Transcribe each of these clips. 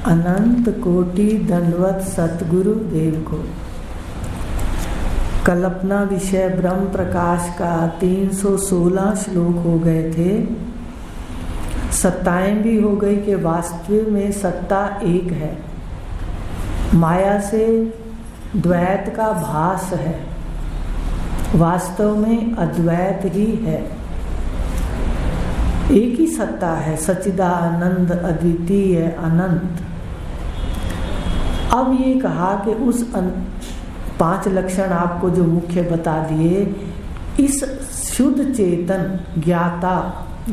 अनंत कोटि दंडवत सतगुरु देव को। कल अपना विषय ब्रह्म प्रकाश का 316 श्लोक हो गए थे। सत्ताएं भी हो गई कि वास्तव में सत्ता एक है, माया से द्वैत का भास है, वास्तव में अद्वैत ही है। एक ही सत्ता है, सच्चिदानंद अद्वितीय अनंत। अब ये कहा कि उस 5 लक्षण आपको जो मुख्य बता दिए, इस शुद्ध चेतन ज्ञाता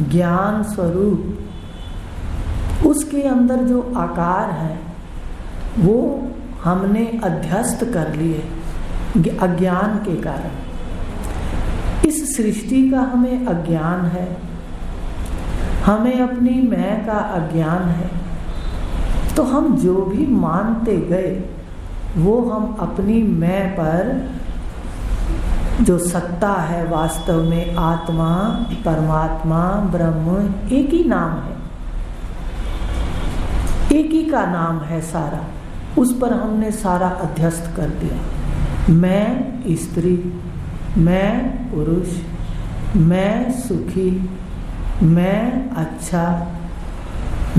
ज्ञान स्वरूप, उसके अंदर जो आकार है वो हमने अध्यस्त कर लिए अज्ञान के कारण। इस सृष्टि का हमें अज्ञान है, हमें अपनी मैं का अज्ञान है, तो हम जो भी मानते गए वो हम अपनी मैं पर, जो सत्ता है वास्तव में आत्मा परमात्मा ब्रह्म एक ही नाम है, एक ही का नाम है सारा, उस पर हमने सारा अध्यस्त कर दिया। मैं स्त्री, मैं पुरुष, मैं सुखी, मैं अच्छा,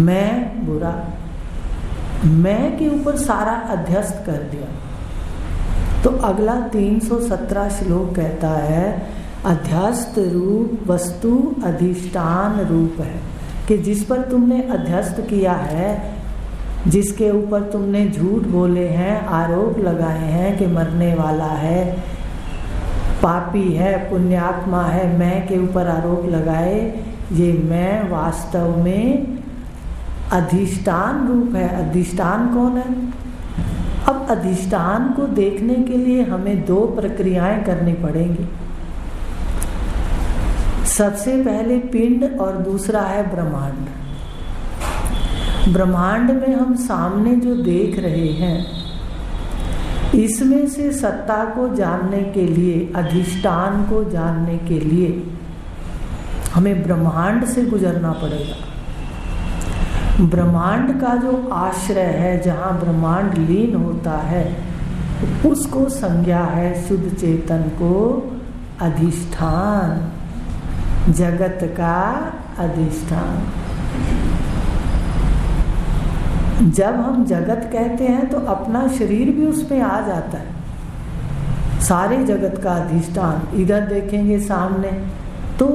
मैं बुरा, मैं के ऊपर सारा अध्यस्त कर दिया। तो अगला 317 श्लोक कहता है, अध्यस्त रूप वस्तु अधिष्ठान रूप है, कि जिस पर तुमने अध्यस्त किया है, जिसके ऊपर तुमने झूठ बोले हैं, आरोप लगाए हैं कि मरने वाला है, पापी है, पुण्यात्मा है, मैं के ऊपर आरोप लगाए, ये मैं वास्तव में अधिष्ठान रूप है। अधिष्ठान कौन है? अब अधिष्ठान को देखने के लिए हमें 2 प्रक्रियाएं करनी पड़ेंगी। सबसे पहले पिंड और दूसरा है ब्रह्मांड। ब्रह्मांड में हम सामने जो देख रहे हैं, इसमें से सत्ता को जानने के लिए, अधिष्ठान को जानने के लिए हमें ब्रह्मांड से गुजरना पड़ेगा। ब्रह्मांड का जो आश्रय है, जहाँ ब्रह्मांड लीन होता है, उसको संज्ञा है शुद्ध चेतन को अधिष्ठान, जगत का अधिष्ठान। जब हम जगत कहते हैं तो अपना शरीर भी उसमें आ जाता है, सारे जगत का अधिष्ठान। इधर देखेंगे सामने तो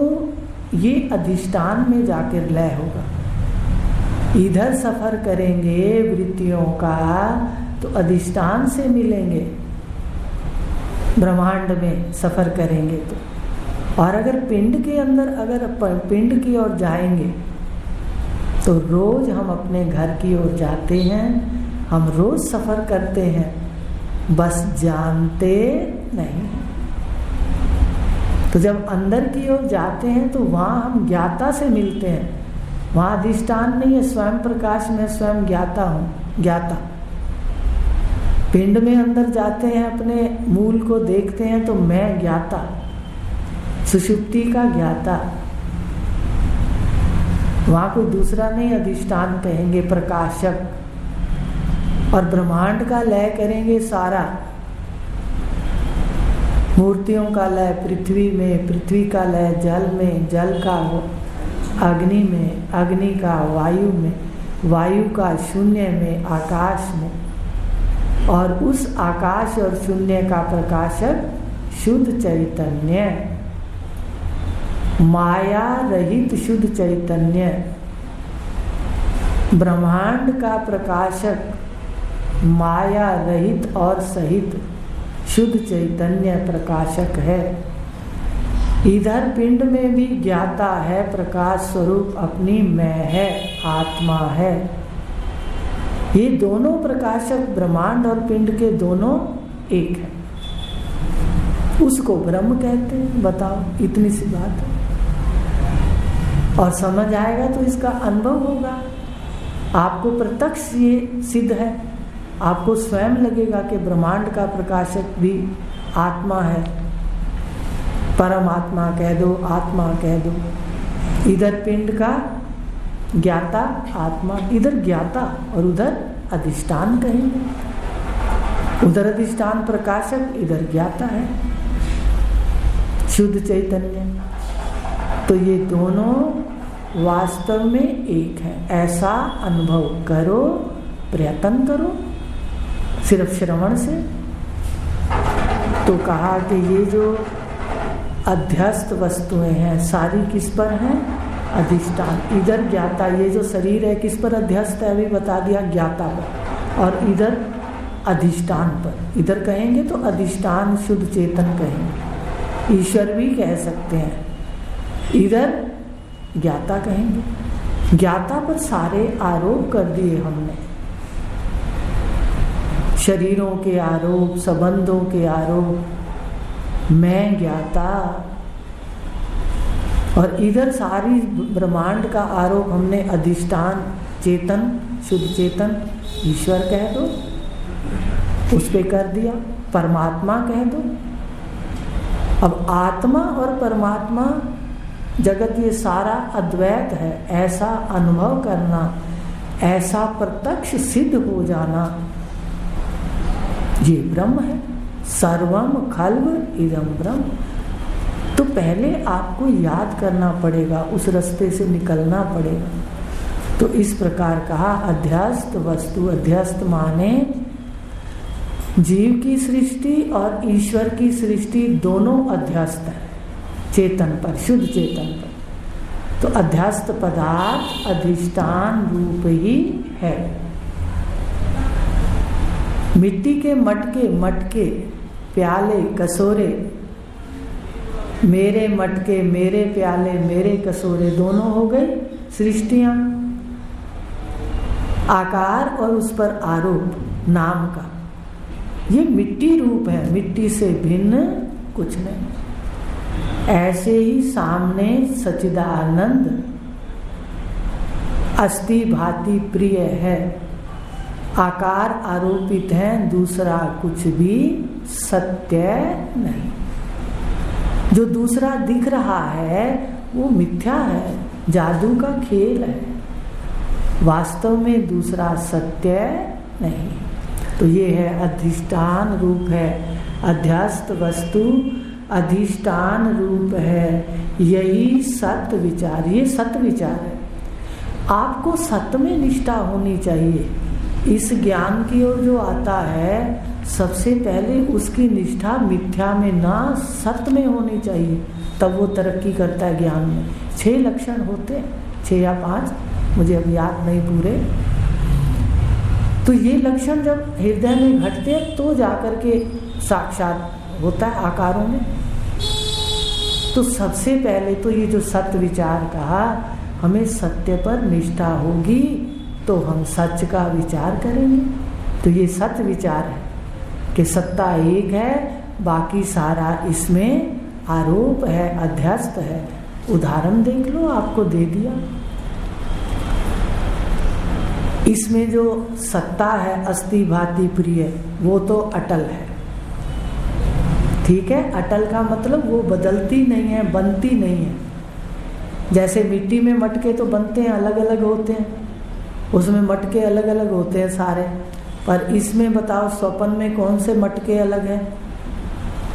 ये अधिष्ठान में जाकर लय होगा, इधर सफर करेंगे वृत्तियों का तो अधिष्ठान से मिलेंगे, ब्रह्मांड में सफर करेंगे तो। और अगर पिंड के अंदर, अगर पिंड की ओर जाएंगे तो रोज हम अपने घर की ओर जाते हैं, हम रोज सफर करते हैं, बस जानते नहीं। तो जब अंदर की ओर जाते हैं तो वहाँ हम ज्ञाता से मिलते हैं, वहाँ अधिष्ठान नहीं है, स्वयं प्रकाश में स्वयं ज्ञाता हूँ, ज्ञाता। पिंड में अंदर जाते हैं, अपने मूल को देखते हैं तो मैं ज्ञाता, सुषुप्ति का ज्ञाता, वहाँ कोई दूसरा नहीं, अधिष्ठान कहेंगे, प्रकाशक। और ब्रह्मांड का लय करेंगे सारा, मूर्तियों का लय पृथ्वी में, पृथ्वी का लय जल में, जल का अग्नि में, अग्नि का वायु में, वायु का शून्य में, आकाश में, और उस आकाश और शून्य का प्रकाशक शुद्ध चैतन्य, माया रहित शुद्ध चैतन्य, ब्रह्मांड का प्रकाशक, माया रहित और सहित शुद्ध चैतन्य प्रकाशक है। इधर पिंड में भी ज्ञाता है, प्रकाश स्वरूप अपनी मैं है, आत्मा है। ये दोनों प्रकाशक ब्रह्मांड और पिंड के दोनों एक है, उसको ब्रह्म कहते हैं। बताओ, इतनी सी बात है। और समझ आएगा तो इसका अनुभव होगा, आपको प्रत्यक्ष ये सिद्ध है, आपको स्वयं लगेगा कि ब्रह्मांड का प्रकाशक भी आत्मा है, परमात्मा कह दो, आत्मा कह दो। इधर पिंड का ज्ञाता आत्मा, इधर ज्ञाता और उधर अधिष्ठान कहेंगे। उधर अधिष्ठान प्रकाशक, इधर ज्ञाता है शुद्ध चैतन्य। तो ये दोनों वास्तव में एक है, ऐसा अनुभव करो, प्रयत्न करो सिर्फ श्रवण से। तो कहा कि ये जो अध्यस्त वस्तुएं हैं सारी किस पर हैं? अधिष्ठान। इधर ज्ञाता, ये जो शरीर है किस पर अध्यस्त है? अभी बता दिया, ज्ञाता पर। और इधर अधिष्ठान पर। इधर कहेंगे तो अधिष्ठान शुद्ध चेतन कहेंगे, ईश्वर भी कह सकते हैं। इधर ज्ञाता कहेंगे। ज्ञाता पर सारे आरोप कर दिए हमने, शरीरों के आरोप, संबंधों के आरोप, मैं ज्ञाता। और इधर सारी ब्रह्मांड का आरोप हमने अधिष्ठान, चेतन, शुद्ध चेतन, ईश्वर कह दो, उस पे कर दिया। परमात्मा कह दो। अब आत्मा और परमात्मा, जगत ये सारा अद्वैत है, ऐसा अनुभव करना, ऐसा प्रत्यक्ष सिद्ध हो जाना, ये ब्रह्म है। सर्वम खल्व इदं ब्रह्म। तो पहले आपको याद करना पड़ेगा, उस रास्ते से निकलना पड़ेगा। तो इस प्रकार कहा अध्यस्त वस्तु। अध्यस्त माने जीव की सृष्टि और ईश्वर की सृष्टि दोनों अध्यस्त है चेतन पर, शुद्ध चेतन पर। तो अध्यस्त पदार्थ अधिष्ठान रूप ही है। मिट्टी के मटके, प्याले, कटोरे, मेरे मटके, मेरे प्याले, मेरे कटोरे, दोनों हो गए सृष्टियां। आकार और उस पर आरोप नाम का, ये मिट्टी रूप है, मिट्टी से भिन्न कुछ नहीं। ऐसे ही सामने सच्चिदानंद अस्थि भांति प्रिय है, आकार आरोपित है, दूसरा कुछ भी सत्य नहीं। जो दूसरा दिख रहा है वो मिथ्या है, जादू का खेल है, वास्तव में दूसरा सत्य नहीं। तो ये है अधिष्ठान रूप है, अध्यस्त वस्तु अधिष्ठान रूप है, यही सत्य विचार। ये सत्य विचार है। आपको सत्य में निष्ठा होनी चाहिए। इस ज्ञान की ओर जो आता है सबसे पहले उसकी निष्ठा मिथ्या में ना सत्य में होनी चाहिए, तब वो तरक्की करता है ज्ञान में। 6 लक्षण होते हैं, 6 या 5, मुझे अब याद नहीं पूरे। तो ये लक्षण जब हृदय में घटते हैं तो जाकर के साक्षात होता है आकारों में। तो सबसे पहले तो ये जो सत्य विचार कहा, हमें सत्य पर निष्ठा होगी तो हम सच का विचार करेंगे। तो ये सत्य विचार है कि सत्ता एक है, बाकी सारा इसमें आरोप है, अध्यस्त है। उदाहरण देख लो, आपको दे दिया। इसमें जो सत्ता है अस्थि भांति प्रिय, वो तो अटल है, ठीक है। अटल का मतलब वो बदलती नहीं है, बनती नहीं है। जैसे मिट्टी में मटके तो बनते हैं, अलग अलग होते हैं, उसमें मटके अलग अलग होते हैं सारे। पर इसमें बताओ स्वप्न में कौन से मटके अलग हैं?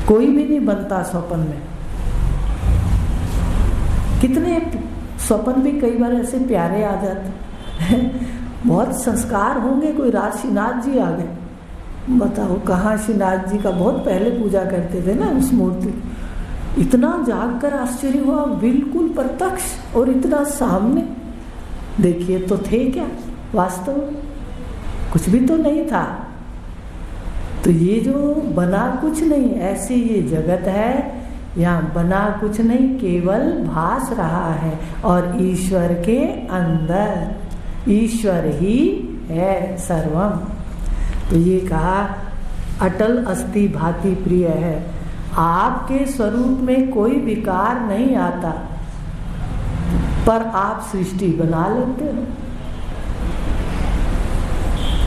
कोई भी नहीं बनता स्वप्न में। कितने स्वप्न भी कई बार ऐसे प्यारे आ जाते हैं। बहुत संस्कार होंगे, कोई रात श्रीनाथ जी आ गए, बताओ कहाँ श्रीनाथ जी का बहुत पहले पूजा करते थे ना उस मूर्ति। इतना जाग कर आश्चर्य हुआ, बिल्कुल प्रत्यक्ष और इतना सामने। देखिए तो थे क्या वास्तव में? कुछ भी तो नहीं था। तो ये जो बना कुछ नहीं, ऐसे ये जगत है, यहाँ बना कुछ नहीं, केवल भास रहा है। और ईश्वर के अंदर ईश्वर ही है सर्वम। तो ये कहा अटल अस्थि भांति प्रिय है। आपके स्वरूप में कोई विकार नहीं आता, पर आप सृष्टि बना लेते हो।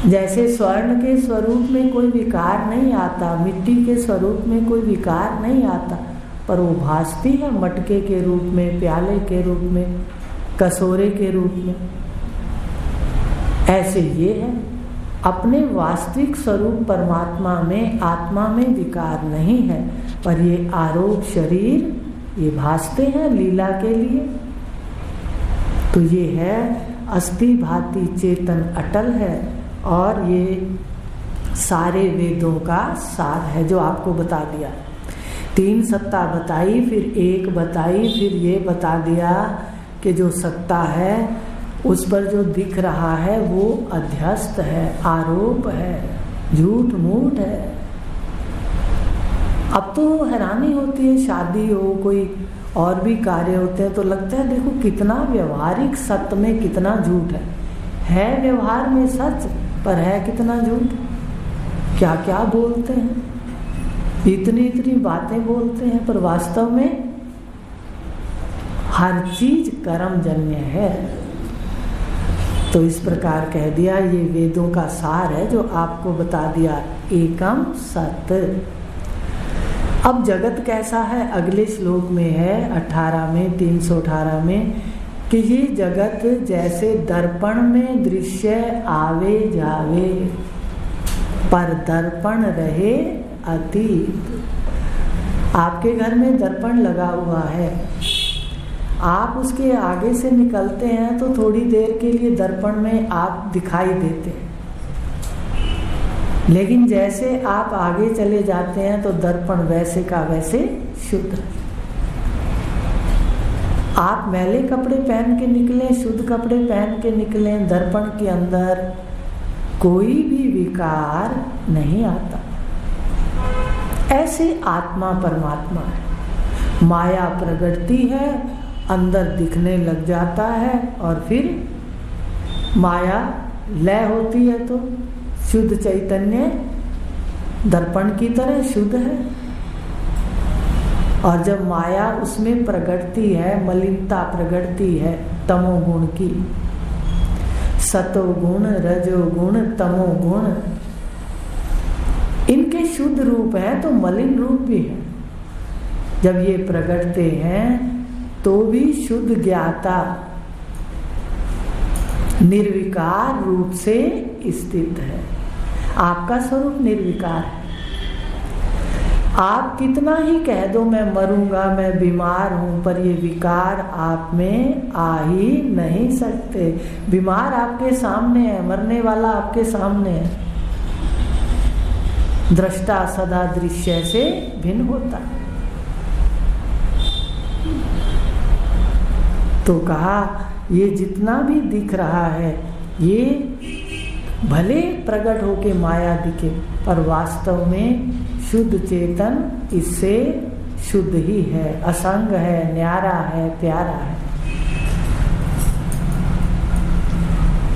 जैसे स्वर्ण के स्वरूप में कोई विकार नहीं आता, मिट्टी के स्वरूप में कोई विकार नहीं आता, पर वो भासती है मटके के रूप में, प्याले के रूप में, कसोरे के रूप में। ऐसे ये है, अपने वास्तविक स्वरूप परमात्मा में, आत्मा में विकार नहीं है, पर ये आरोप शरीर ये भासते हैं लीला के लिए। तो ये है अस्थि भांति चेतन अटल है, और ये सारे वेदों का सार है जो आपको बता दिया। 3 सत्ता बताई, फिर एक बताई, फिर ये बता दिया कि जो सत्ता है उस पर जो दिख रहा है वो अध्यस्त है, आरोप है, झूठ मूठ है। अब तो हैरानी होती है, शादी हो, कोई और भी कार्य होते हैं तो लगता है देखो कितना व्यवहारिक सत्य में कितना झूठ है व्यवहार में सच, पर है कितना झूठ। क्या क्या बोलते हैं, इतनी बातें बोलते हैं, पर वास्तव में हर चीज कर्मजन्य है। तो इस प्रकार कह दिया, ये वेदों का सार है जो आपको बता दिया, एकम सत्य। अब जगत कैसा है अगले श्लोक में है 18 में 318 में कि ये जगत जैसे दर्पण में दृश्य आवे जावे, पर दर्पण रहे अतीत। आपके घर में दर्पण लगा हुआ है, आप उसके आगे से निकलते हैं तो थोड़ी देर के लिए दर्पण में आप दिखाई देते हैं, लेकिन जैसे आप आगे चले जाते हैं तो दर्पण वैसे का वैसे शुद्ध। आप मैले कपड़े पहन के निकलें, शुद्ध कपड़े पहन के निकलें, दर्पण के अंदर कोई भी विकार नहीं आता। ऐसे आत्मा परमात्मा है, माया प्रगटती है, अंदर दिखने लग जाता है, और फिर माया लय होती है तो शुद्ध चैतन्य दर्पण की तरह शुद्ध है। और जब माया उसमें प्रगटती है, मलिनता प्रगटती है तमोगुण की, सतोगुण, रजोगुण, तमोगुण, इनके शुद्ध रूप हैं तो मलिन रूप भी है। जब ये प्रगटते हैं तो भी शुद्ध ज्ञाता निर्विकार रूप से स्थित है। आपका स्वरूप निर्विकार है। आप कितना ही कह दो मैं मरूंगा, मैं बीमार हूं, पर ये विकार आप में आ ही नहीं सकते। बीमार आपके सामने है, मरने वाला आपके सामने है। दृष्टा सदा दृश्य से भिन्न होता है। तो कहा ये जितना भी दिख रहा है ये भले प्रकट होके माया दिखे, पर वास्तव में शुद्ध चेतन इससे शुद्ध ही है, असंग है, न्यारा है, प्यारा है।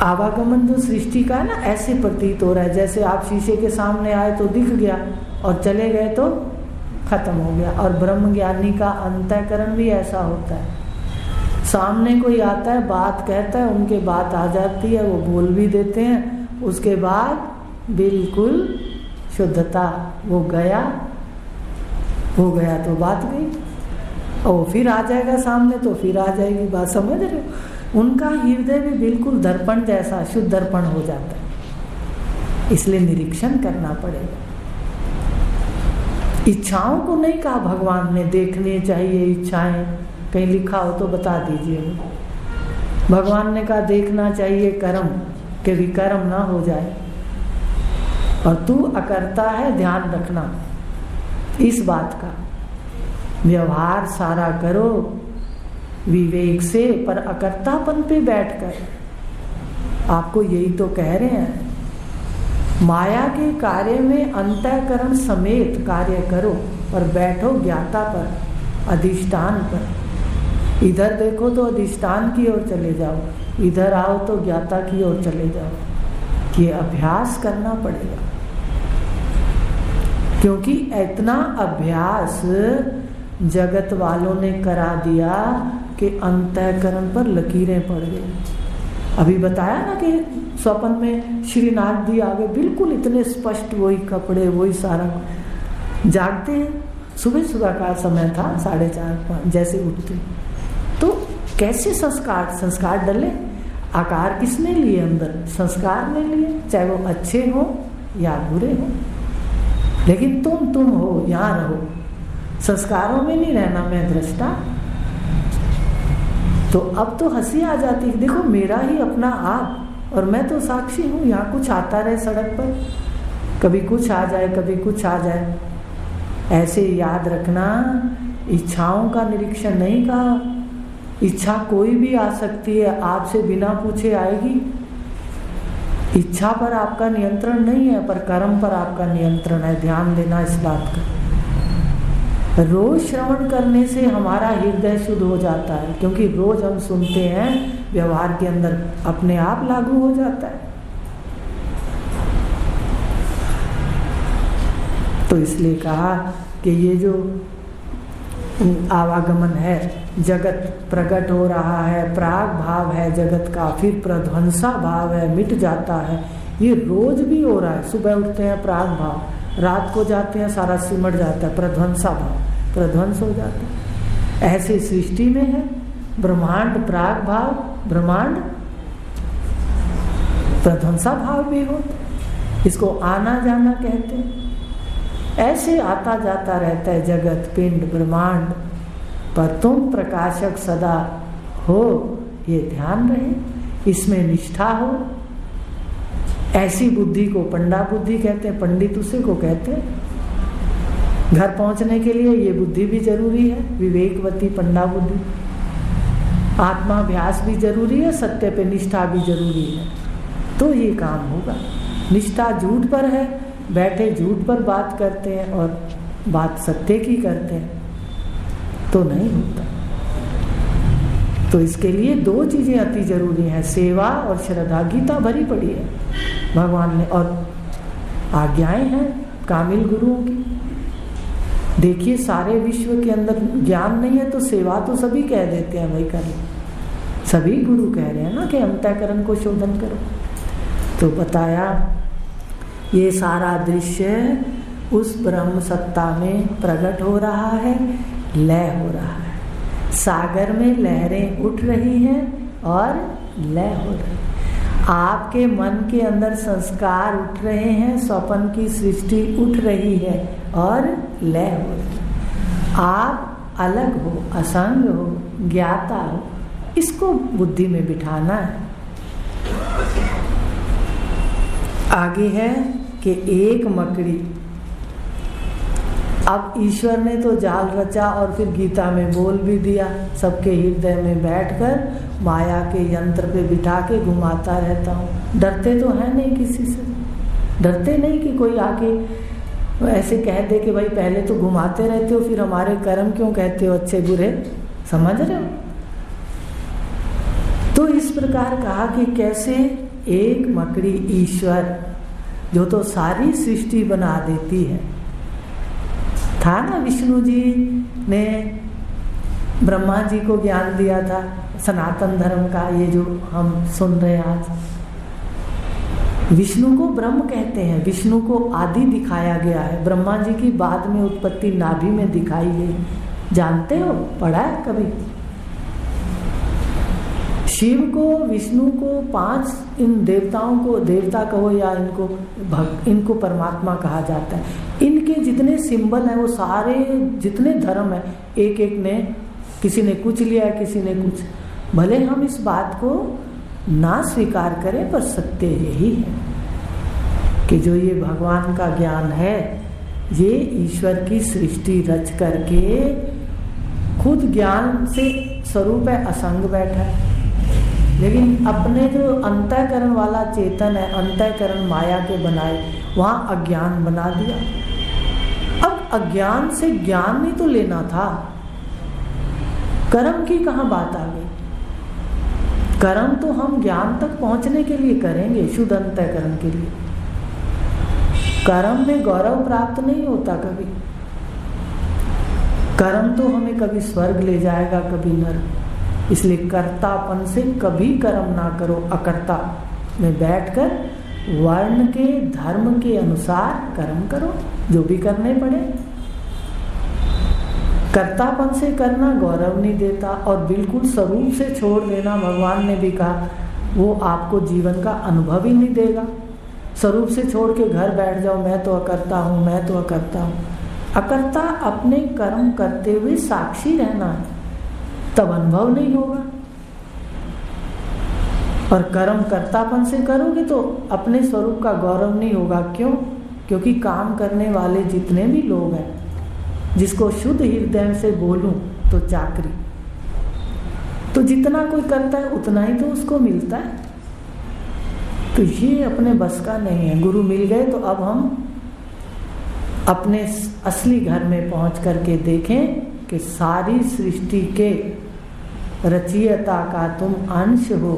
आवागमन जो सृष्टि का है ना, ऐसे प्रतीत हो रहा है जैसे आप शीशे के सामने आए तो दिख गया और चले गए तो खत्म हो गया। और ब्रह्म ज्ञानी का अंतःकरण भी ऐसा होता है, सामने कोई आता है, बात कहता है, उनके बात आ जाती है, वो बोल भी देते हैं, उसके बाद बिल्कुल शुद्धता, वो गया तो बात गई, और फिर आ जाएगा सामने तो फिर आ जाएगी बात। समझ रहे हो, उनका हृदय भी बिल्कुल दर्पण जैसा शुद्ध दर्पण हो जाता है। इसलिए निरीक्षण करना पड़ेगा। इच्छाओं को नहीं कहा भगवान ने देखने चाहिए इच्छाएं, कहीं लिखा हो तो बता दीजिए। भगवान ने कहा देखना चाहिए कर्म, के विकर्म ना हो जाए, और तू अकर्ता है, ध्यान रखना इस बात का। व्यवहार सारा करो विवेक से, पर अकर्तापन पे बैठकर। आपको यही तो कह रहे हैं, माया के कार्य में अंतःकरण समेत कार्य करो, पर बैठो ज्ञाता पर, अधिष्ठान पर। इधर देखो तो अधिष्ठान की ओर चले जाओ, इधर आओ तो ज्ञाता की ओर चले जाओ। ये अभ्यास करना पड़ेगा, क्योंकि इतना अभ्यास जगत वालों ने करा दिया कि अंतःकरण पर लकीरें पड़ गई। अभी बताया ना कि स्वप्न में श्रीनाथ जी आ गए, बिल्कुल इतने स्पष्ट, वही कपड़े, वही सारा। जागते हैं, सुबह सुबह का समय था, 4:30-5 जैसे उठते तो कैसे संस्कार? संस्कार डले, आकार किसने लिए? अंदर संस्कार ने लिए, चाहे वो अच्छे हो या बुरे हो, लेकिन तुम हो, यहाँ रहो, संस्कारों में नहीं रहना मैं दृष्टा। तो अब तो हंसी आ जाती है, देखो मेरा ही अपना आप और मैं तो साक्षी हूँ। यहाँ कुछ आता रहे सड़क पर, कभी कुछ आ जाए, कभी कुछ आ जाए। ऐसे याद रखना, इच्छाओं का निरीक्षण नहीं कहा। इच्छा कोई भी आ सकती है, आपसे बिना पूछे आएगी। इच्छा पर आपका नियंत्रण नहीं है, पर कर्म पर आपका नियंत्रण है। ध्यान देना इस बात का। रोज श्रवण करने से हमारा हृदय शुद्ध हो जाता है, क्योंकि रोज हम सुनते हैं, व्यवहार के अंदर अपने आप लागू हो जाता है। तो इसलिए कहा कि ये जो आवागमन है, जगत प्रकट हो रहा है, प्राग भाव है जगत का, फिर प्रध्वंसा भाव है, मिट जाता है। ये रोज भी हो रहा है। सुबह उठते हैं प्राग भाव, रात को जाते हैं सारा सिमट जाता है, प्रध्वंसा भाव, प्रध्वंस हो जाता है। ऐसे सृष्टि में है ब्रह्मांड प्राग भाव, ब्रह्मांड प्रध्वंसा भाव भी होता। इसको आना जाना कहते हैं। ऐसे आता जाता रहता है जगत, पिंड, ब्रह्मांड, पर तुम प्रकाशक सदा हो, ये ध्यान रहे, इसमें निष्ठा हो। ऐसी बुद्धि को पंडा बुद्धि कहते हैं, पंडित उसे को कहते हैं। घर पहुंचने के लिए ये बुद्धि भी जरूरी है, विवेकवती पंडा बुद्धि। आत्माभ्यास भी जरूरी है, सत्य पे निष्ठा भी जरूरी है, तो ये काम होगा। निष्ठा झूठ पर है, बैठे झूठ पर बात करते हैं और बात सत्य की करते हैं, तो नहीं होता। तो इसके लिए दो चीजें अति जरूरी हैं, सेवा और श्रद्धा। गीता भरी पड़ी है भगवान ने, और आज्ञाएं हैं कामिल गुरुओं की। देखिए सारे विश्व के अंदर ज्ञान नहीं है तो सेवा तो सभी कह देते हैं भाई करो, सभी गुरु कह रहे हैं ना कि अंतःकरण को शोधन करो। तो बताया ये सारा दृश्य उस ब्रह्म सत्ता में प्रकट हो रहा है, लय हो रहा है। सागर में लहरें उठ रही हैं और लय हो रही है। आपके मन के अंदर संस्कार उठ रहे हैं, स्वप्न की सृष्टि उठ रही है और लय हो रही है। आप अलग हो, असंग हो, ज्ञाता हो, इसको बुद्धि में बिठाना है। आगे है कि एक मकड़ी, अब ईश्वर ने तो जाल रचा और फिर गीता में बोल भी दिया, सबके हृदय में बैठकर माया के यंत्र पे बिठा के घुमाता रहता हूँ। डरते तो है नहीं किसी से, डरते नहीं कि कोई आके ऐसे कह दे कि भाई पहले तो घुमाते रहते हो, फिर हमारे कर्म क्यों कहते हो अच्छे बुरे, समझ रहे हो। तो इस प्रकार कहा कि कैसे एक मकड़ी ईश्वर जो तो सारी सृष्टि बना देती है। था ना, विष्णु जी ने ब्रह्मा जी को ज्ञान दिया था सनातन धर्म का, ये जो हम सुन रहे हैं आज। विष्णु को ब्रह्म कहते हैं, विष्णु को आदि दिखाया गया है। ब्रह्मा जी की बाद में उत्पत्ति नाभि में दिखाई गई, जानते हो, पढ़ा है कभी। शिव को, विष्णु को, 5 इन देवताओं को, देवता कहो या इनको परमात्मा कहा जाता है। इनके जितने सिंबल हैं वो सारे जितने धर्म है, एक एक ने, किसी ने कुछ लिया, किसी ने कुछ। भले हम इस बात को ना स्वीकार करें, पर सत्य यही है कि जो ये भगवान का ज्ञान है, ये ईश्वर की सृष्टि रच करके खुद ज्ञान से स्वरूप है, असंग बैठा है, लेकिन अपने जो अंतःकरण वाला चेतन है, अंतःकरण माया के बनाए, वहां अज्ञान बना दिया। अब अज्ञान से ज्ञान नहीं तो लेना था, कर्म की कहां बात आ गई। कर्म तो हम ज्ञान तक पहुंचने के लिए करेंगे, शुद्ध अंतःकरण के लिए। कर्म में गौरव प्राप्त नहीं होता कभी। कर्म तो हमें कभी स्वर्ग ले जाएगा, कभी नरक। इसलिए कर्तापन से कभी कर्म ना करो, अकर्ता में बैठकर वर्ण के, धर्म के अनुसार कर्म करो, जो भी करने पड़े। कर्तापन से करना गौरव नहीं देता, और बिल्कुल स्वरूप से छोड़ देना, भगवान ने भी कहा, वो आपको जीवन का अनुभव ही नहीं देगा। स्वरूप से छोड़ के घर बैठ जाओ, मैं तो अकर्ता हूँ, मैं तो अकर्ता हूँ। अकर्ता अपने कर्म करते हुए साक्षी रहना है, तब अनुभव नहीं होगा। और कर्म कर्तापन से करोगे तो अपने स्वरूप का गौरव नहीं होगा। क्यों? क्योंकि काम करने वाले जितने भी लोग हैं, जिसको शुद्ध हृदय से बोलूं तो चाकरी, तो जितना कोई करता है उतना ही तो उसको मिलता है। तो ये अपने बस का नहीं है। गुरु मिल गए तो अब हम अपने असली घर में पहुंच करके देखें कि सारी सृष्टि के रचयिता का तुम अंश हो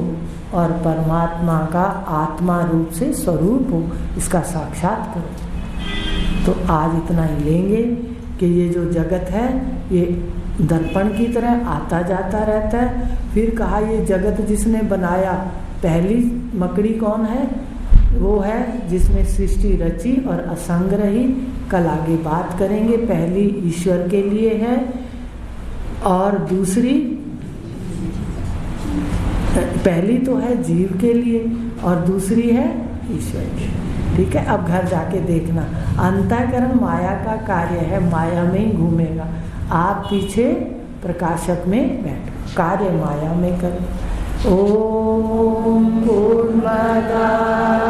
और परमात्मा का आत्मा रूप से स्वरूप हो, इसका साक्षात करो। तो आज इतना ही लेंगे कि ये जो जगत है ये दर्पण की तरह आता जाता रहता है। फिर कहा ये जगत जिसने बनाया, पहली मकड़ी कौन है? वो है जिसमें सृष्टि रची और असंग रही। कल आगे बात करेंगे। पहली ईश्वर के लिए है और दूसरी, पहली तो है जीव के लिए और दूसरी है ईश्वर की। ठीक है, अब घर जाके देखना। अंतःकरण माया का कार्य है, माया में ही घूमेगा। आप पीछे प्रकाशक में बैठो, कार्य माया में करो। ओम पूर्णमदः